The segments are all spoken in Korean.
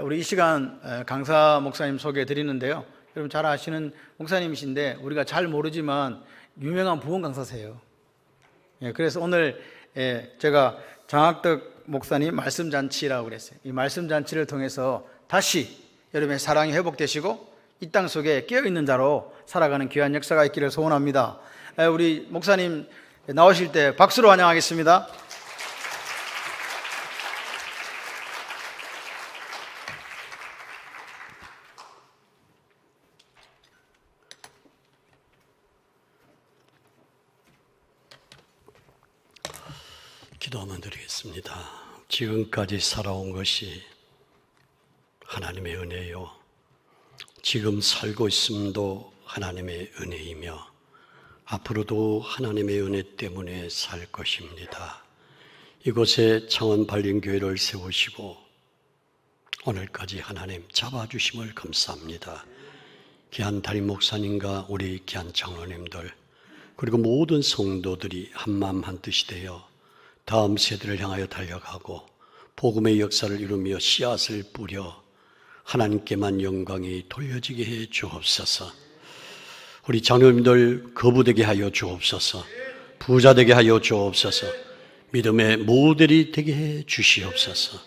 우리 이 시간 강사 목사님 소개해 드리는데요. 여러분 잘 아시는 목사님이신데 우리가 잘 모르지만 유명한 부흥 강사세요. 그래서 오늘 제가 장학덕 목사님 말씀 잔치라고 그랬어요. 이 말씀 잔치를 통해서 다시 여러분의 사랑이 회복되시고 이 땅 속에 깨어있는 자로 살아가는 귀한 역사가 있기를 소원합니다. 우리 목사님 나오실 때 박수로 환영하겠습니다. 기도 한번 드리겠습니다. 지금까지 살아온 것이 하나님의 은혜요, 지금 살고 있음도 하나님의 은혜이며 앞으로도 하나님의 은혜 때문에 살 것입니다. 이곳에 창원 발림교회를 세우시고 오늘까지 하나님 잡아주심을 감사합니다. 귀한 담임 목사님과 우리 귀한 장로님들 그리고 모든 성도들이 한마음 한뜻이 되어 다음 세대를 향하여 달려가고 복음의 역사를 이루며 씨앗을 뿌려 하나님께만 영광이 돌려지게 해 주옵소서. 우리 장로님들 거부되게 하여 주옵소서. 부자되게 하여 주옵소서. 믿음의 모델이 되게 해 주시옵소서.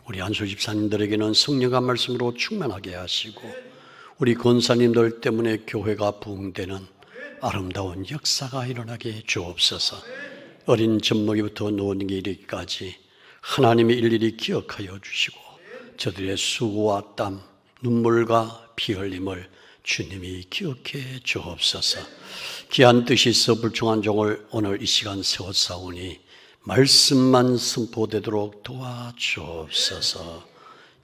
우리 안수 집사님들에게는 성령의 말씀으로 충만하게 하시고 우리 권사님들 때문에 교회가 부흥되는 아름다운 역사가 일어나게 해 주옵소서. 어린 젖먹이부터 노인 이르기까지 하나님이 일일이 기억하여 주시고 저들의 수고와 땀, 눈물과 피 흘림을 주님이 기억해 주옵소서. 귀한 뜻이 있어 불충한 종을 오늘 이 시간 세웠사오니 말씀만 선포되도록 도와주옵소서.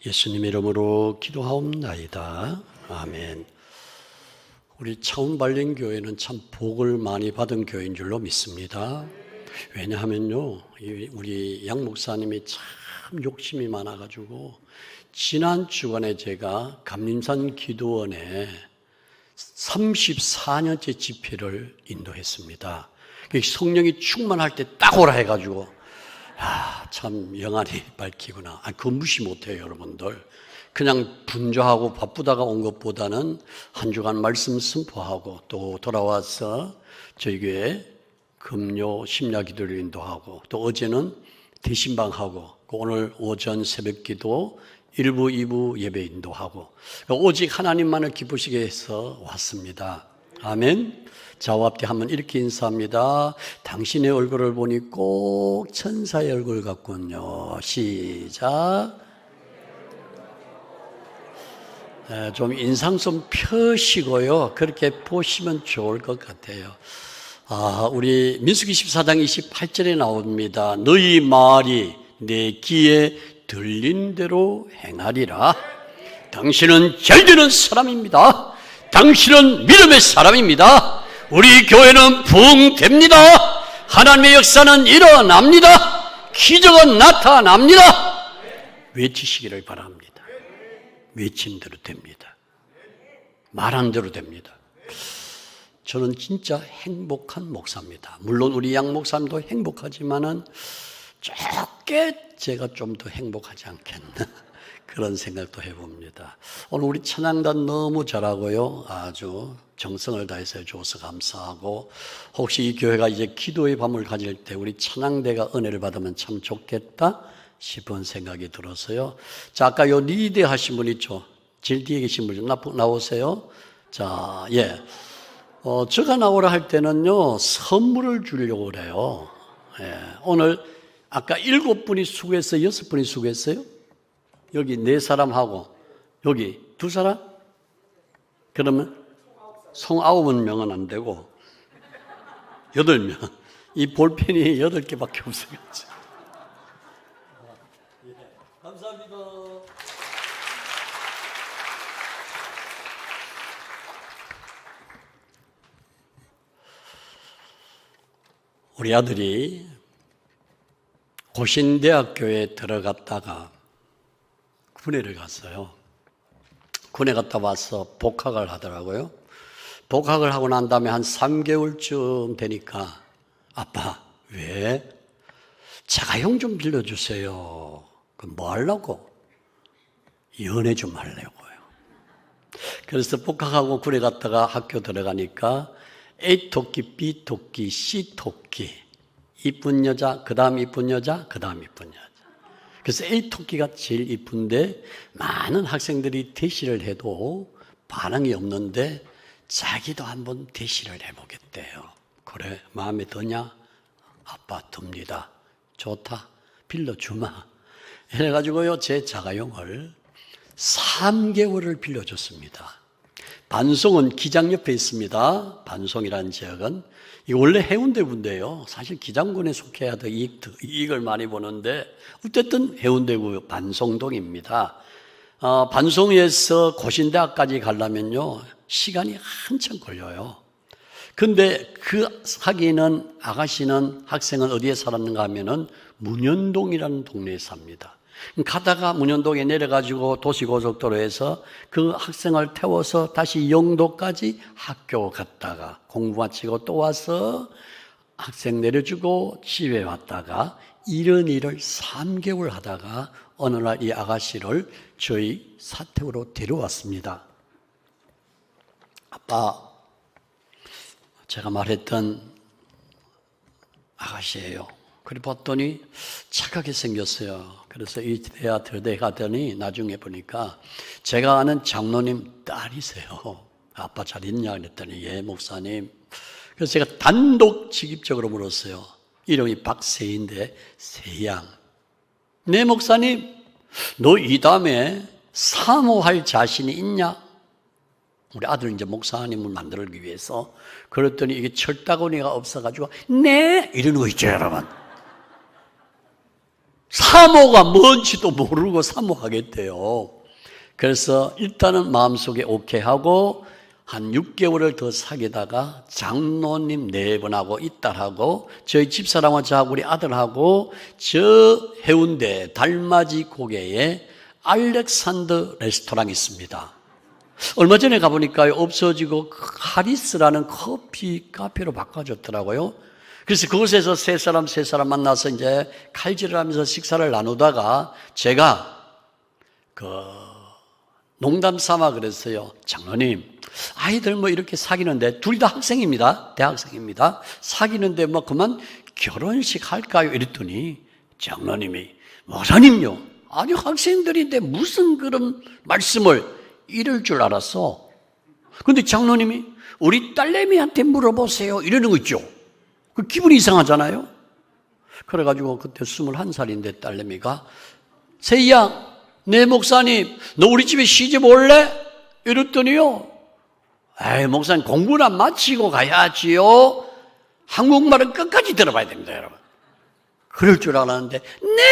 예수님 이름으로 기도하옵나이다. 아멘. 우리 창원발림교회는 참 복을 많이 받은 교회인 줄로 믿습니다. 왜냐하면요, 우리 양 목사님이 참 욕심이 많아가지고 지난 주간에 제가 감림산 기도원에 34년째 집회를 인도했습니다. 성령이 충만할 때 딱 오라 해가지고 참 영안이 밝히구나. 그거 무시 못해요, 여러분들. 그냥 분주하고 바쁘다가 온 것보다는 한 주간 말씀 선포하고 또 돌아와서 저희 교회 금요 심야 기도를 인도하고 또 어제는 대신방하고 오늘 오전 새벽 기도 1부, 2부 예배 인도하고 오직 하나님만을 기쁘시게 해서 왔습니다. 아멘. 좌우 앞뒤 한번 이렇게 인사합니다. 당신의 얼굴을 보니 꼭 천사의 얼굴 같군요. 시작. 좀 인상 좀 펴시고요. 그렇게 보시면 좋을 것 같아요. 우리 민수기 14장 28절에 나옵니다. 너희 말이 내 귀에 들린 대로 행하리라. 당신은 잘되는 사람입니다. 당신은 믿음의 사람입니다. 우리 교회는 부흥됩니다. 하나님의 역사는 일어납니다. 기적은 나타납니다. 외치시기를 바랍니다. 외친 대로 됩니다. 말한 대로 됩니다. 저는 진짜 행복한 목사입니다. 물론 우리 양 목사님도 행복하지만은 적게 제가 좀 더 행복하지 않겠나 그런 생각도 해봅니다. 오늘 우리 찬양단 너무 잘하고요. 아주 정성을 다해서 해줘서 감사하고 혹시 이 교회가 이제 기도의 밤을 가질 때 우리 찬양대가 은혜를 받으면 참 좋겠다 싶은 생각이 들어서요. 자, 아까 요 리드 하신 분 있죠? 제일 뒤에 계신 분 좀 나오세요. 자, 예. 제가 나오라 할 때는요, 선물을 주려고 그래요. 예. 오늘 아까 7분이 수고했어요? 6분이 수고했어요? 여기 4사람하고 여기 2사람? 그러면 총 9명은 안 되고 8명. 이 볼펜이 8개밖에 없어요. 예. 감사합니다. 우리 아들이 고신대학교에 들어갔다가 군에를 갔어요. 군에 갔다 와서 복학을 하더라고요. 복학을 하고 난 다음에 한 3개월쯤 되니까 아빠, 왜? 자가용 좀 빌려주세요. 그럼 뭐 하려고? 연애 좀 하려고요. 그래서 복학하고 군에 갔다가 학교 들어가니까 A 토끼, B 토끼, C 토끼, 이쁜 여자, 그 다음 이쁜 여자, 그 다음 이쁜 여자. 그래서 A 토끼가 제일 이쁜데 많은 학생들이 대시를 해도 반응이 없는데 자기도 한번 대시를 해보겠대요. 그래, 마음에 드냐? 아빠 듭니다. 좋다. 빌려주마. 이래가지고요, 제 자가용을 3개월을 빌려줬습니다. 반송은 기장 옆에 있습니다. 반송이라는 지역은. 이 원래 해운대구인데요. 사실 기장군에 속해야 더 이익을 많이 보는데 어쨌든 해운대구 반송동입니다. 반송에서 고신대학까지 가려면요, 시간이 한참 걸려요. 근데 그 아가씨는 학생은 어디에 살았는가 하면은 문현동이라는 동네에 삽니다. 가다가 문현동에 내려가지고 도시고속도로에서 그 학생을 태워서 다시 영도까지 학교 갔다가 공부 마치고 또 와서 학생 내려주고 집에 왔다가 이런 일을 3개월 하다가 어느 날 이 아가씨를 저희 사택으로 데려왔습니다. 아빠, 제가 말했던 아가씨예요. 그래 봤더니 착하게 생겼어요. 그래서 이 대학 들대 가더니 나중에 보니까 제가 아는 장로님 딸이세요. 아빠 잘 있냐 그랬더니 예 목사님. 그래서 제가 단독 직입적으로 물었어요. 이름이 박세희인데 세양. 네 목사님, 너 이 다음에 사모할 자신이 있냐? 우리 아들 이제 목사님을 만들기 위해서. 그랬더니 이게 철다구니가 없어가지고 네 이러는 거 있죠 여러분. 사모가 뭔지도 모르고 사모하겠대요. 그래서 일단은 마음속에 오케이 하고 한 6개월을 더 사귀다가 장로님 4분하고 이 딸하고 저희 집사람하고 저하고 우리 아들하고 저 해운대 달맞이 고개에 알렉산더 레스토랑이 있습니다. 얼마 전에 가보니까 없어지고 하리스라는 커피 카페로 바꿔줬더라고요. 그래서 그곳에서 세 사람 만나서 이제 칼질을 하면서 식사를 나누다가 제가 농담 삼아 그랬어요. 장로님, 아이들 뭐 이렇게 사귀는데 둘이 다 학생입니다. 대학생입니다. 사귀는데 뭐 그만 결혼식 할까요? 이랬더니 장로님이 목사님요. 아니 학생들인데 무슨 그런 말씀을 이럴 줄 알았어. 근데 장로님이 우리 딸내미한테 물어보세요. 이러는 거 있죠. 그 기분이 이상하잖아요. 그래가지고 그때 21살인데 딸내미가 세희야, 네 목사님, 너 우리 집에 시집 올래? 이랬더니요. 에이 목사님 공부나 마치고 가야지요. 한국말은 끝까지 들어봐야 됩니다 여러분. 그럴 줄 알았는데 네!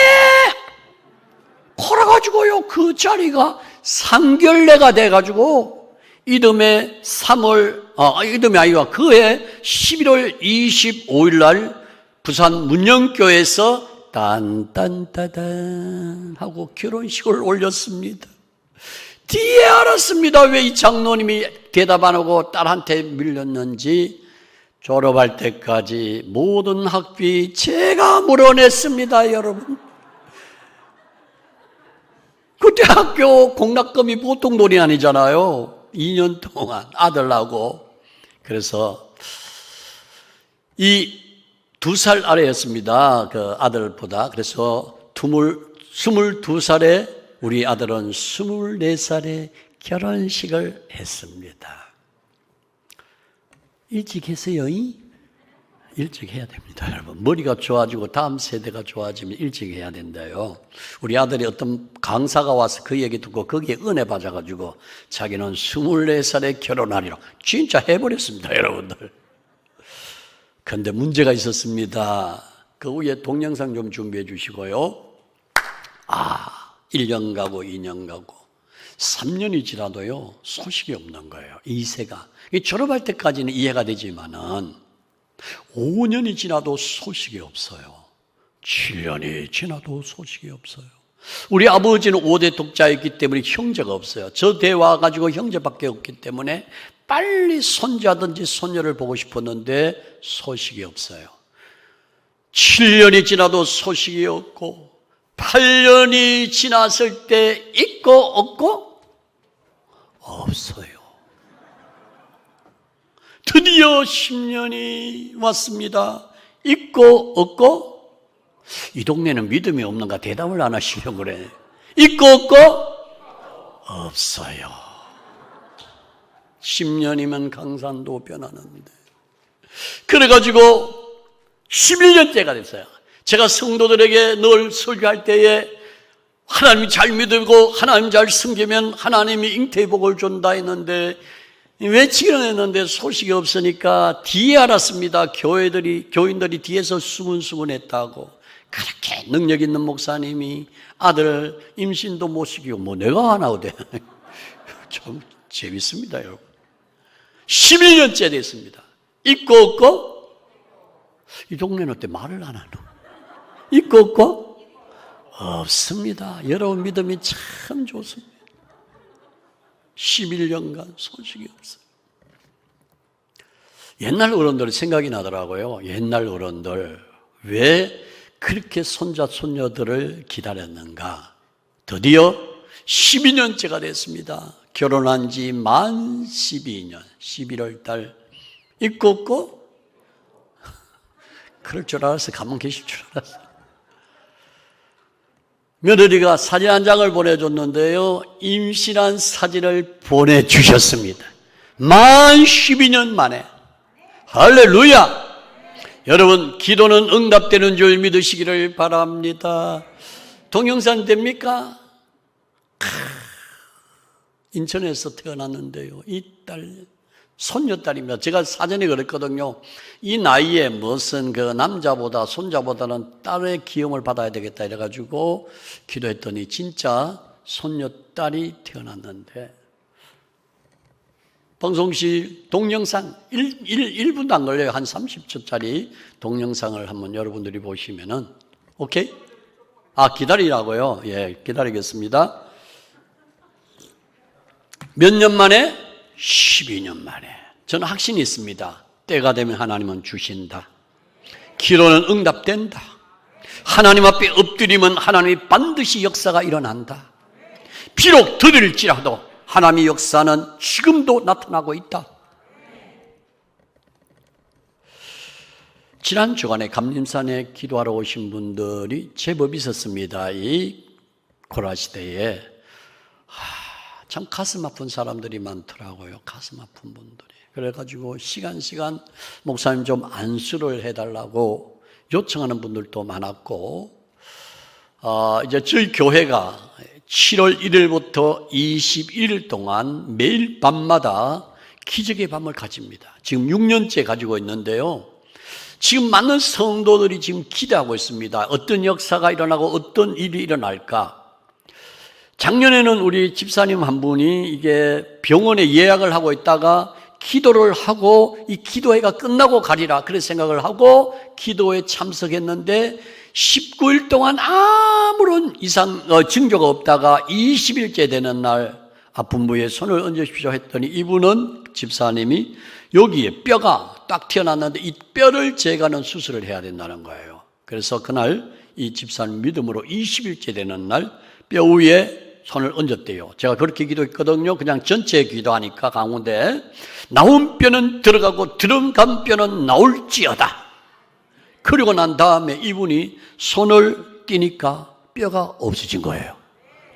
그래가지고요 그 자리가 상견례가 돼가지고 이듬해 11월 25일 날 부산 문영교에서 딴딴따단 하고 결혼식을 올렸습니다. 뒤에 알았습니다. 왜 이 장로님이 대답 안 하고 딸한테 밀렸는지. 졸업할 때까지 모든 학비 제가 물어냈습니다, 여러분. 그때 학교 공납금이 보통 돈이 아니잖아요. 2년 동안 아들하고. 그래서 이 2살 아래였습니다. 그 아들보다. 그래서 22살에 우리 아들은 24살에 결혼식을 했습니다. 일찍 했어요. 일찍 해야 됩니다, 여러분. 머리가 좋아지고 다음 세대가 좋아지면 일찍 해야 된다요. 우리 아들이 어떤 강사가 와서 그 얘기 듣고 거기에 은혜 받아가지고 자기는 24살에 결혼하리라. 진짜 해버렸습니다, 여러분들. 그런데 문제가 있었습니다. 그 후에 동영상 좀 준비해 주시고요. 1년 가고 2년 가고 3년이 지나도요 소식이 없는 거예요. 2세가 졸업할 때까지는 이해가 되지만은 5년이 지나도 소식이 없어요. 7년이 지나도 소식이 없어요. 우리 아버지는 5대 독자였기 때문에 형제가 없어요. 저 대와 가지고 형제밖에 없기 때문에 빨리 손자든지 손녀를 보고 싶었는데 소식이 없어요. 7년이 지나도 소식이 없고 8년이 지났을 때 있고 없고 없어요. 드디어 10년이 왔습니다. 있고 없고, 이 동네는 믿음이 없는가 대답을 안 하시려고 그래. 있고 없고 없어요. 10년이면 강산도 변하는데, 그래가지고 11년째가 됐어요. 제가 성도들에게 늘 설교할 때에 하나님 잘 믿고 하나님 잘 섬기면 하나님이 잉태복을 준다 했는데, 외치기는 했는데 소식이 없으니까 뒤에 알았습니다. 교인들이 뒤에서 수군수군했다고. 그렇게 능력 있는 목사님이 아들 임신도 못 시키고 뭐 내가 하나 어때? 좀 재밌습니다, 여러분. 11년째 됐습니다. 있고 없고, 이 동네는 어때 말을 안 하노? 있고 없고 없습니다. 여러분 믿음이 참 좋습니다. 11년간 소식이 없어요. 옛날 어른들 생각이 나더라고요. 옛날 어른들 왜 그렇게 손자 손녀들을 기다렸는가. 드디어 12년째가 됐습니다. 결혼한 지 만 12년 11월 달. 있고 없고 그럴 줄 알았어. 가만 계실 줄 알았어. 며느리가 사진 한 장을 보내줬는데요, 임신한 사진을 보내주셨습니다. 만 12년 만에. 할렐루야. 여러분, 기도는 응답되는 줄 믿으시기를 바랍니다. 동영상 됩니까? 인천에서 태어났는데요, 이 딸 손녀딸입니다. 제가 사전에 그랬거든요. 이 나이에 무슨 그 남자보다 손자보다는 딸의 기용을 받아야 되겠다 이래가지고 기도했더니 진짜 손녀딸이 태어났는데, 방송실 동영상 1분도 안 걸려요. 한 30초짜리 동영상을 한번 여러분들이 보시면은, 오케이? 기다리라고요? 예, 기다리겠습니다. 몇 년 만에? 12년 만에. 저는 확신이 있습니다. 때가 되면 하나님은 주신다. 기도는 응답된다. 하나님 앞에 엎드리면 하나님이 반드시 역사가 일어난다. 비록 더딜지라도 하나님의 역사는 지금도 나타나고 있다. 지난 주간에 감림산에 기도하러 오신 분들이 제법 있었습니다. 이 코로나 시대에 참 가슴 아픈 사람들이 많더라고요. 가슴 아픈 분들이. 그래가지고 시간 목사님 좀 안수를 해달라고 요청하는 분들도 많았고, 이제 저희 교회가 7월 1일부터 21일 동안 매일 밤마다 기적의 밤을 가집니다. 지금 6년째 가지고 있는데요, 지금 많은 성도들이 지금 기대하고 있습니다. 어떤 역사가 일어나고 어떤 일이 일어날까. 작년에는 우리 집사님 한 분이 이게 병원에 예약을 하고 있다가 기도를 하고 이 기도회가 끝나고 가리라 그런 생각을 하고 기도에 참석했는데 19일 동안 아무런 징조가 없다가 20일째 되는 날 아픈 부위에 손을 얹으십시오 했더니 이분은 집사님이 여기에 뼈가 딱 튀어나왔는데 이 뼈를 제거하는 수술을 해야 된다는 거예요. 그래서 그날 이 집사님 믿음으로 20일째 되는 날 뼈 위에 손을 얹었대요. 제가 그렇게 기도했거든요. 그냥 전체 기도하니까 가운데 나온 뼈는 들어가고 들어간 뼈는 나올지어다. 그리고 난 다음에 이분이 손을 띄니까 뼈가 없어진 거예요.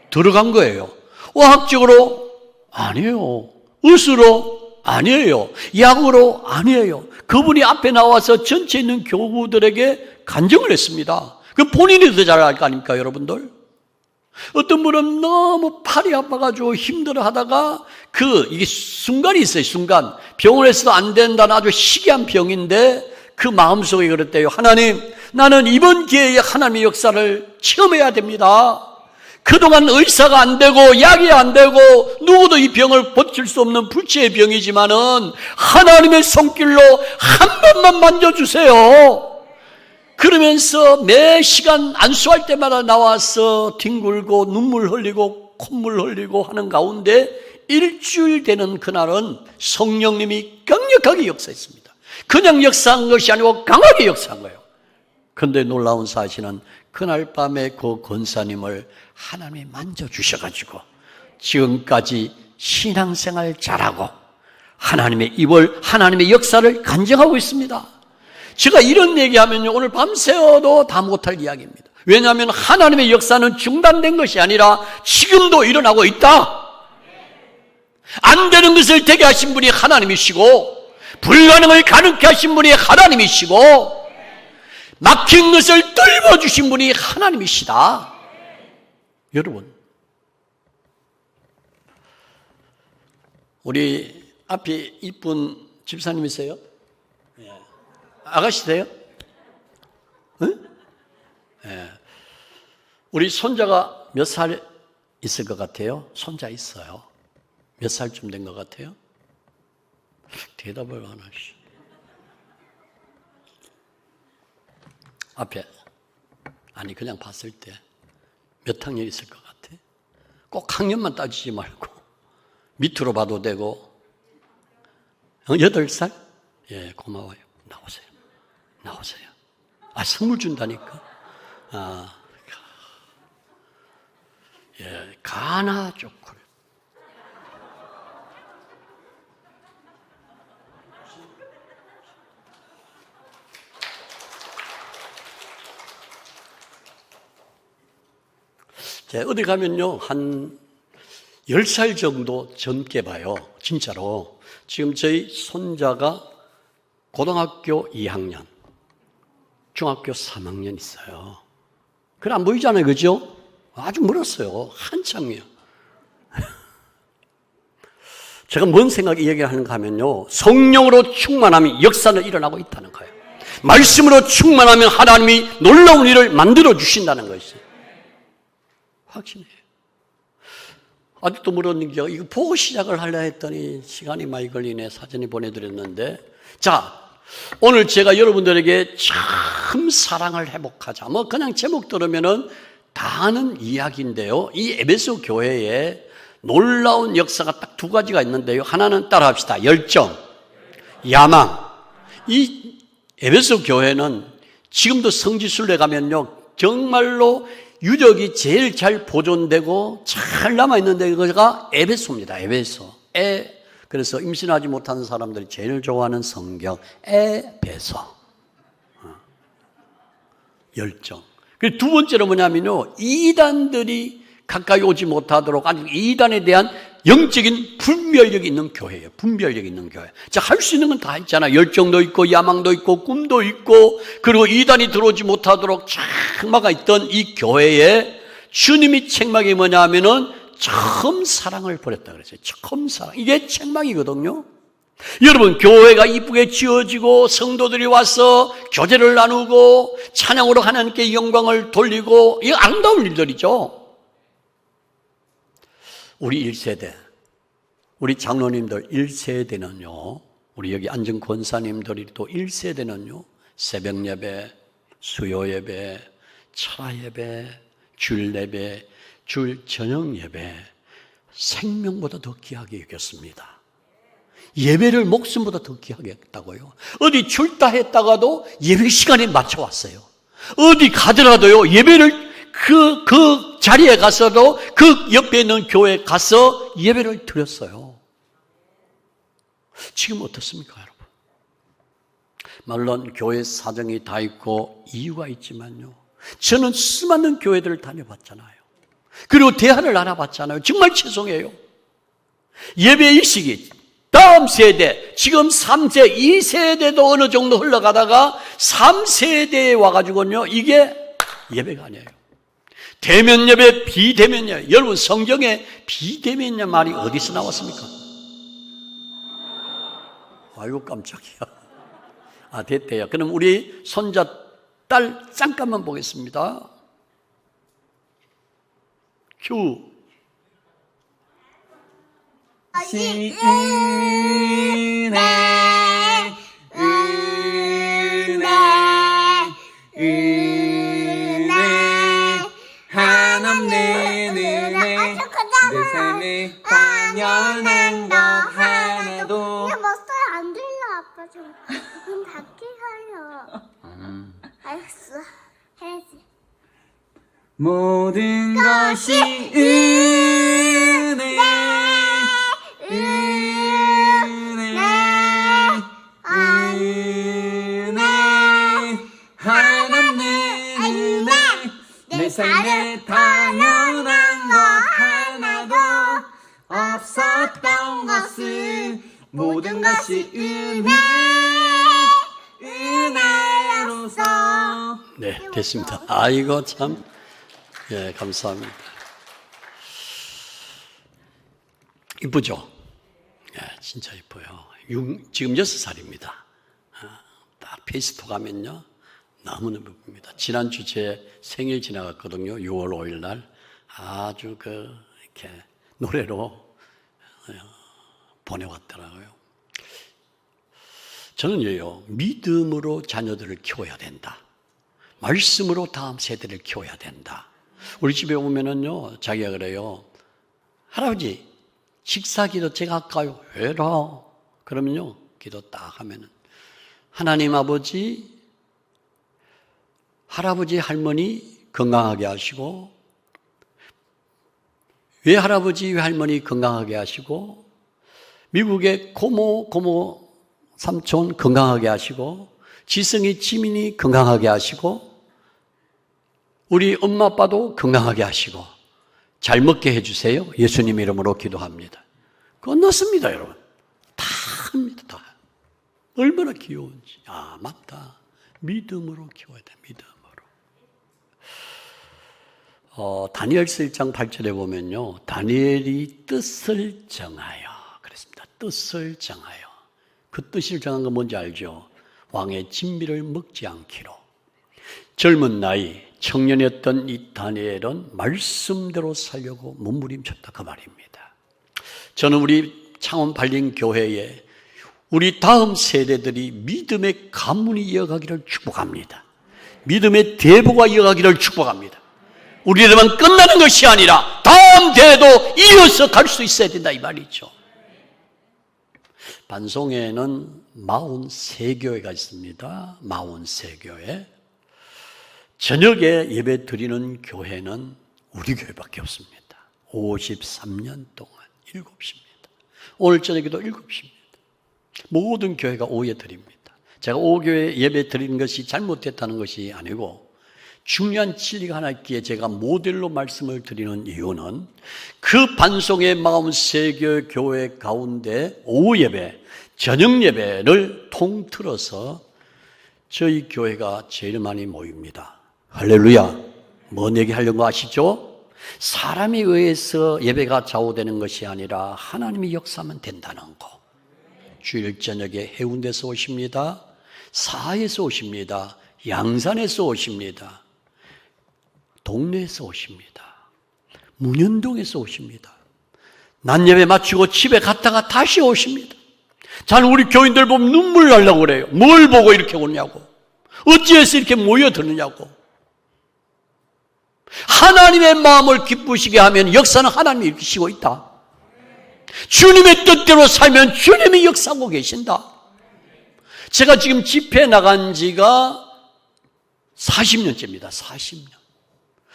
들어간 거예요. 화학적으로 아니에요. 의수로 아니에요. 약으로 아니에요. 그분이 앞에 나와서 전체 있는 교우들에게 간증을 했습니다. 그 본인이 더 잘 알 거 아닙니까, 여러분들? 어떤 분은 너무 팔이 아파가지고 힘들어 하다가 이게 순간이 있어요, 순간. 병원에서도 안 된다는 아주 희귀한 병인데 그 마음속에 그랬대요. 하나님, 나는 이번 기회에 하나님의 역사를 체험해야 됩니다. 그동안 의사가 안 되고 약이 안 되고 누구도 이 병을 고칠 수 없는 불치의 병이지만은 하나님의 손길로 한 번만 만져주세요. 그러면서 매 시간 안수할 때마다 나와서 뒹굴고 눈물 흘리고 콧물 흘리고 하는 가운데 일주일 되는 그날은 성령님이 강력하게 역사했습니다. 그냥 역사한 것이 아니고 강하게 역사한 거예요. 그런데 놀라운 사실은 그날 밤에 그 권사님을 하나님이 만져주셔가지고 지금까지 신앙생활 잘하고 하나님의 역사를 간증하고 있습니다. 제가 이런 얘기하면요, 오늘 밤새워도 다 못할 이야기입니다. 왜냐하면 하나님의 역사는 중단된 것이 아니라 지금도 일어나고 있다. 안 되는 것을 되게 하신 분이 하나님이시고, 불가능을 가능케 하신 분이 하나님이시고, 막힌 것을 뚫어주신 분이 하나님이시다. 여러분, 우리 앞에 이쁜 집사님이세요? 아가씨세요? 응? 네. 우리 손자가 몇 살 있을 것 같아요? 손자 있어요. 몇 살쯤 된 것 같아요? 대답을 안 하시. 앞에, 아니 그냥 봤을 때 몇 학년 있을 것 같아? 꼭 학년만 따지지 말고 밑으로 봐도 되고. 8살? 예, 고마워요. 나오세요. 선물 준다니까. 예, 가나 초콜릿. 어디 가면요, 한 10살 정도 젊게 봐요. 진짜로. 지금 저희 손자가 고등학교 2학년, 중학교 3학년 있어요. 그래, 안 보이잖아요. 그죠? 아주 멀었어요. 한참이요. 제가 뭔 생각에 얘기를 하는가 하면요, 성령으로 충만하면 역사는 일어나고 있다는 거예요. 말씀으로 충만하면 하나님이 놀라운 일을 만들어 주신다는 것이에요. 확신해요. 아직도 물었는 게, 이거 보고 시작을 하려 했더니 시간이 많이 걸리네. 사전에 보내드렸는데. 자, 오늘 제가 여러분들에게 참 사랑을 회복하자. 그냥 제목 들으면은 다 아는 이야기인데요. 이 에베소 교회에 놀라운 역사가 딱 2가지가 있는데요. 하나는 따라합시다. 열정, 야망. 이 에베소 교회는 지금도 성지순례 가면요, 정말로 유적이 제일 잘 보존되고 잘 남아있는 데가 에베소입니다. 에베소. 그래서 임신하지 못하는 사람들이 제일 좋아하는 성경, 에베소. 열정. 그리고 2번째로 뭐냐면요, 이단들이 가까이 오지 못하도록 아주 이단에 대한 영적인 분별력이 있는 교회예요. 분별력이 있는 교회. 자, 할 수 있는 건 다 있잖아요. 열정도 있고, 야망도 있고, 꿈도 있고, 그리고 이단이 들어오지 못하도록 장막아 있던 이 교회에 주님이 책망이 뭐냐 하면은 처음 사랑을 버렸다 그랬어요. 처음 사랑. 이게 책망이거든요. 여러분, 교회가 이쁘게 지어지고 성도들이 와서 교제를 나누고 찬양으로 하나님께 영광을 돌리고, 이거 아름다운 일들이죠. 우리 1세대, 우리 장로님들 1세대는요, 우리 여기 앉은 권사님들이 또 1세대는요, 새벽 예배, 수요 예배, 철야 예배, 줄 예배, 줄 저녁 예배, 생명보다 더 귀하게 여겼습니다. 예배를 목숨보다 더 귀하게 했다고요. 어디 출다 했다가도 예배 시간에 맞춰 왔어요. 어디 가더라도요, 예배를 그 자리에 가서도 그 옆에 있는 교회에 가서 예배를 드렸어요. 지금 어떻습니까, 여러분? 물론 교회 사정이 다 있고 이유가 있지만요, 저는 수많은 교회들을 다녀봤잖아요. 그리고 대안을 알아봤잖아요. 정말 죄송해요. 예배의식이 다음 세대, 지금 3세, 2세대도 어느 정도 흘러가다가 3세대에 와가지고는요, 이게 예배가 아니에요. 대면 예배, 비대면 예배. 여러분, 성경에 비대면 예배 말이 어디서 나왔습니까? 아이고, 깜짝이야. 됐대요. 그럼 우리 손자 딸 잠깐만 보겠습니다. 큐. 내 삶에 당연한 거 하나도. 야, 목소리 안 들려, 아빠. 좀 밖에 가요. 알았어. 해야지. 모든 것이 은혜 하나님의 은혜 내 삶에 당연한 것 하나도 없었던 것을 모든 것이 은혜로서. 네, 됐습니다. 아이고 참, 예, 감사합니다. 이쁘죠? 예, 진짜 이뻐요. 지금 6살입니다. 딱 페이스톡 하면요, 너무너무 이쁩니다. 지난주 제 생일 지나갔거든요. 6월 5일 날. 아주 이렇게 노래로 보내왔더라고요. 저는요, 믿음으로 자녀들을 키워야 된다. 말씀으로 다음 세대를 키워야 된다. 우리 집에 오면은요, 자기가 그래요. 할아버지, 식사기도 제가 할까요? 해라. 그러면요, 기도 딱 하면은, 하나님 아버지, 할아버지, 할머니 건강하게 하시고, 외할아버지, 외할머니 건강하게 하시고, 미국의 고모, 삼촌 건강하게 하시고, 지성이, 지민이 건강하게 하시고, 우리 엄마 아빠도 건강하게 하시고, 잘 먹게 해주세요. 예수님 이름으로 기도합니다. 끝났습니다, 여러분. 다 합니다, 다. 얼마나 귀여운지. 아, 맞다. 믿음으로 키워야 돼, 믿음으로. 다니엘서 1장 8절에 보면요, 다니엘이 뜻을 정하여, 그랬습니다. 뜻을 정하여. 그 뜻을 정한 건 뭔지 알죠? 왕의 진미를 먹지 않기로. 젊은 나이, 청년이었던 이 다니엘은 말씀대로 살려고 몸부림쳤다, 그 말입니다. 저는 우리 창원 발림교회에 우리 다음 세대들이 믿음의 가문이 이어가기를 축복합니다. 믿음의 대보가 이어가기를 축복합니다. 우리들만 끝나는 것이 아니라 다음 대도 이어서 갈 수 있어야 된다, 이 말이죠. 반송에는 43교회가 있습니다. 43교회. 저녁에 예배 드리는 교회는 우리 교회밖에 없습니다. 53년 동안 7시입니다. 오늘 저녁에도 7시입니다. 모든 교회가 오후에 드립니다. 제가 오후교회 예배 드리는 것이 잘못됐다는 것이 아니고, 중요한 진리가 하나 있기에 제가 모델로 말씀을 드리는 이유는 그 반송의 43개 교회 가운데 오후 예배, 저녁 예배를 통틀어서 저희 교회가 제일 많이 모입니다. 할렐루야. 뭔 얘기 하려고 아시죠? 사람에 의해서 예배가 좌우되는 것이 아니라 하나님이 역사하면 된다는 거. 주일 저녁에 해운대에서 오십니다. 사에서 오십니다. 양산에서 오십니다. 동네에서 오십니다. 문현동에서 오십니다. 낮 예배 마치고 집에 갔다가 다시 오십니다. 저는 우리 교인들 보면 눈물 나려고 그래요. 뭘 보고 이렇게 오냐고. 어찌해서 이렇게 모여드느냐고. 하나님의 마음을 기쁘시게 하면 역사는 하나님이 일으키시고 있다. 주님의 뜻대로 살면 주님이 역사하고 계신다. 제가 지금 집회 나간 지가 40년째입니다. 40년.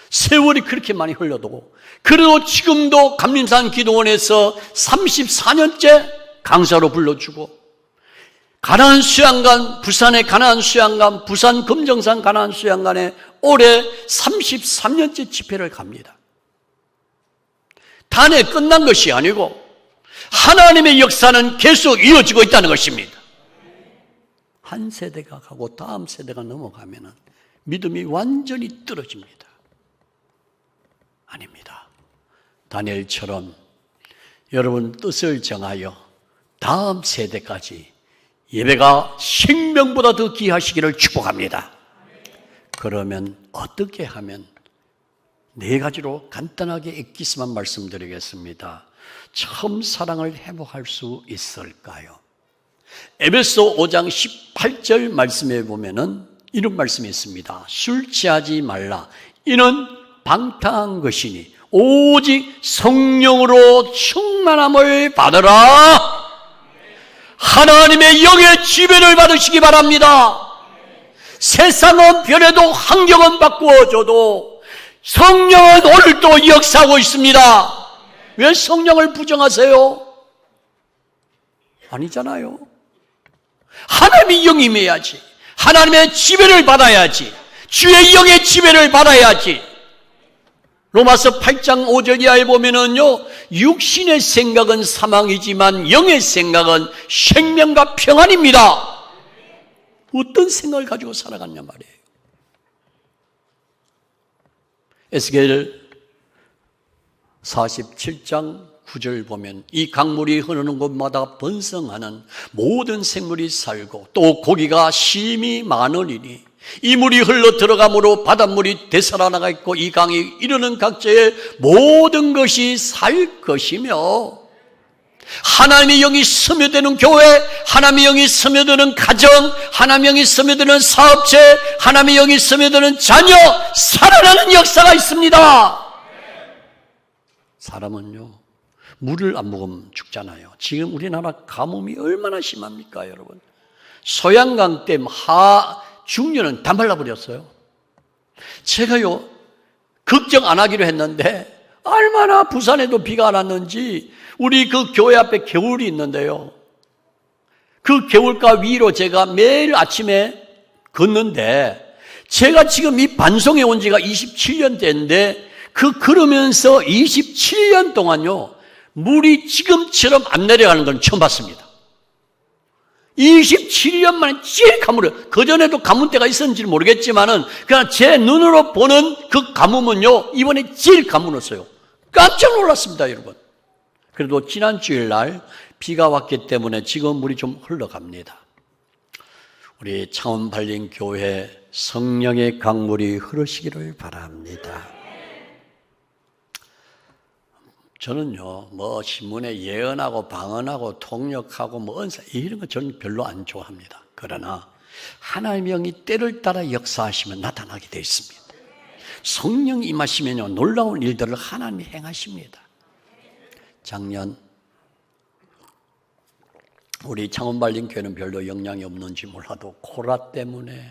세월이 그렇게 많이 흘러도, 그래도 지금도 감림산 기도원에서 34년째 강사로 불러주고, 가나안 수양관, 부산의 가나안 수양관, 부산 금정산 가나안 수양관에 올해 33년째 집회를 갑니다. 단에 끝난 것이 아니고 하나님의 역사는 계속 이어지고 있다는 것입니다. 한 세대가 가고 다음 세대가 넘어가면 믿음이 완전히 떨어집니다. 아닙니다. 다니엘처럼 여러분 뜻을 정하여 다음 세대까지 예배가 생명보다 더 귀하시기를 축복합니다. 그러면 어떻게 하면 4가지로 간단하게 엑기스만 말씀드리겠습니다. 처음 사랑을 회복할 수 있을까요? 에베소 5장 18절 말씀에 보면은 이런 말씀이 있습니다. 술 취하지 말라. 이는 방탕한 것이니 오직 성령으로 충만함을 받으라. 하나님의 영의 지배를 받으시기 바랍니다. 세상은 변해도 환경은 바꾸어져도 성령은 오늘도 역사하고 있습니다. 왜 성령을 부정하세요? 아니잖아요. 하나님이 영임해야지. 하나님의 지배를 받아야지. 주의 영의 지배를 받아야지. 로마서 8장 5절 이하에 보면은요, 육신의 생각은 사망이지만 영의 생각은 생명과 평안입니다. 어떤 생각을 가지고 살아갔냐 말이에요. 에스겔 47장 9절 보면 이 강물이 흐르는 곳마다 번성하는 모든 생물이 살고 또 고기가 심히 많으리니 이 물이 흘러 들어가므로 바닷물이 되살아나가 있고 이 강이 이르는 각지에 모든 것이 살 것이며, 하나님의 영이 스며드는 교회, 하나님의 영이 스며드는 가정, 하나님의 영이 스며드는 사업체, 하나님의 영이 스며드는 자녀, 살아나는 역사가 있습니다. 사람은요, 물을 안 먹으면 죽잖아요. 지금 우리나라 가뭄이 얼마나 심합니까, 여러분? 소양강댐 중류는 다 말라버렸어요. 제가요, 걱정 안 하기로 했는데 얼마나 부산에도 비가 안 왔는지, 우리 그 교회 앞에 개울이 있는데요, 그 개울가 위로 제가 매일 아침에 걷는데, 제가 지금 이 반송에 온 지가 27년 됐는데 걸으면서 27년 동안요, 물이 지금처럼 안 내려가는 건 처음 봤습니다. 27년 만에 제일 가물어요. 그전에도 가문 때가 있었는지 모르겠지만은 그냥 제 눈으로 보는 그 가뭄은요, 이번에 제일 가물었어요. 깜짝 놀랐습니다, 여러분. 그래도 지난 주일날 비가 왔기 때문에 지금 물이 좀 흘러갑니다. 우리 창원발림교회 성령의 강물이 흐르시기를 바랍니다. 저는요, 신문에 예언하고 방언하고 통역하고 은사 이런 거 저는 별로 안 좋아합니다. 그러나 하나님의 영이 때를 따라 역사하시면 나타나게 되어 있습니다. 성령이 임하시면요, 놀라운 일들을 하나님이 행하십니다. 작년 우리 창원발림교회는 별로 영향이 없는지 몰라도 코로나 때문에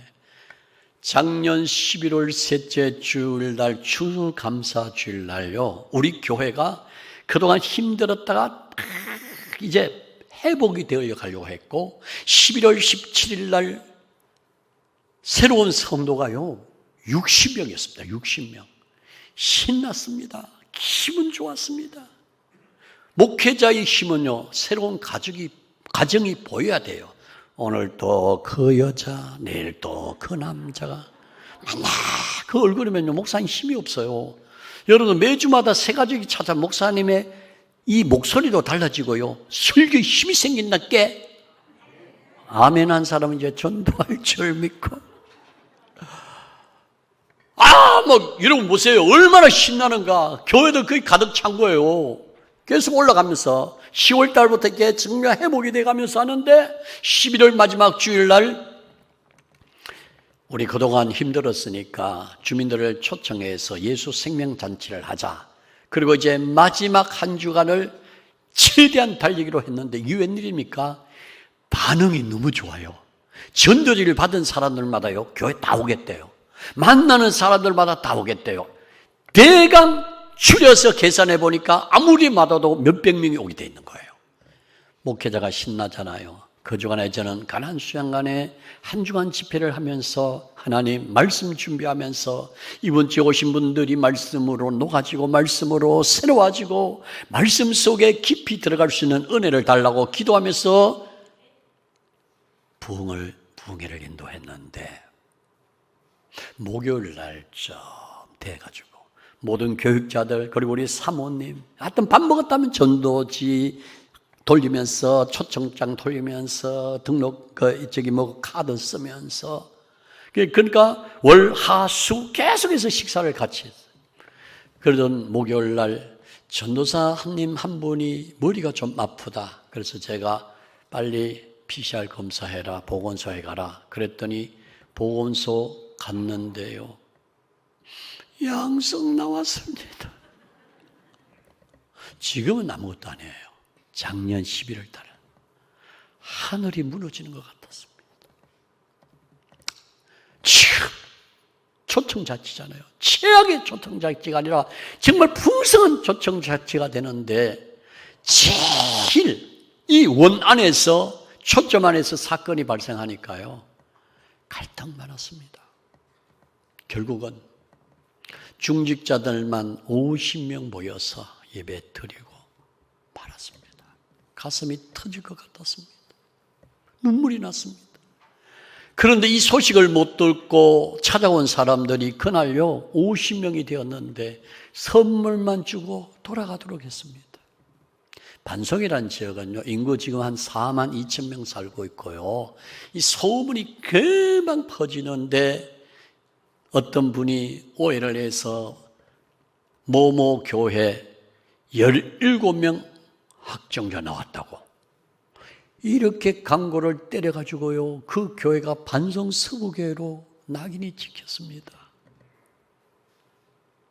작년 11월 셋째 주일날 추수감사 주일날요, 우리 교회가 그동안 힘들었다가 이제 회복이 되어 가려고 했고, 11월 17일 날 새로운 성도가요 60명이었습니다. 60명. 신났습니다. 기분 좋았습니다. 목회자의 힘은요, 새로운 가정이 보여야 돼요. 오늘 또 그 여자, 내일 또 그 남자가 맨날 그 얼굴이면요, 목사님 힘이 없어요. 여러분, 매주마다 새 가족이 찾아 목사님의 이 목소리도 달라지고요, 설교에 힘이 생긴다께. 아멘 한 사람은 이제 전도할 줄 믿고. 여러분 보세요. 얼마나 신나는가. 교회도 거의 가득 찬 거예요. 계속 올라가면서 10월 달부터 이렇게 정말 회복이 돼가면서 하는데, 11월 마지막 주일날 우리 그동안 힘들었으니까 주민들을 초청해서 예수 생명잔치를 하자. 그리고 이제 마지막 한 주간을 최대한 달리기로 했는데, 이게 웬일입니까? 반응이 너무 좋아요. 전도지를 받은 사람들마다요, 교회 다 오겠대요. 만나는 사람들마다 다 오겠대요. 대강 줄여서 계산해 보니까 아무리 받아도 몇백 명이 오게 돼 있는 거예요. 목회자가 신나잖아요. 그 주간에 저는 가나안 수양관에 한 주간 집회를 하면서 하나님 말씀 준비하면서 이번 주에 오신 분들이 말씀으로 녹아지고 말씀으로 새로워지고 말씀 속에 깊이 들어갈 수 있는 은혜를 달라고 기도하면서 부흥회를 인도했는데, 목요일 날쯤 돼가지고 모든 교육자들 그리고 우리 사모님, 하여튼 밥 먹었다면 전도지 돌리면서, 초청장 돌리면서, 등록 카드 쓰면서, 그러니까 월, 하, 수 계속해서 식사를 같이 했어요. 그러던 목요일 날 전도사님 한 분이 머리가 좀 아프다. 그래서 제가 빨리 PCR 검사해라, 보건소에 가라. 그랬더니 보건소 갔는데요, 양성 나왔습니다. 지금은 아무것도 아니에요. 작년 11월 달에 하늘이 무너지는 것 같았습니다. 지금 초청자치잖아요. 최악의 초청자치가 아니라 정말 풍성한 초청자치가 되는데 제일 이 원 안에서 초점 안에서 사건이 발생하니까요. 갈등 많았습니다. 결국은 중직자들만 50명 모여서 예배 드리고 말았습니다. 가슴이 터질 것 같았습니다. 눈물이 났습니다. 그런데 이 소식을 못 듣고 찾아온 사람들이 그날요 50명이 되었는데 선물만 주고 돌아가도록 했습니다. 반송이라는 지역은요 인구 지금 한 4만 2천 명 살고 있고요. 이 소문이 금방 퍼지는데 어떤 분이 오해를 해서 모모 교회 17명 확정자 나왔다고 이렇게 광고를 때려가지고요 그 교회가 반송 서구교회로 낙인이 찍혔습니다.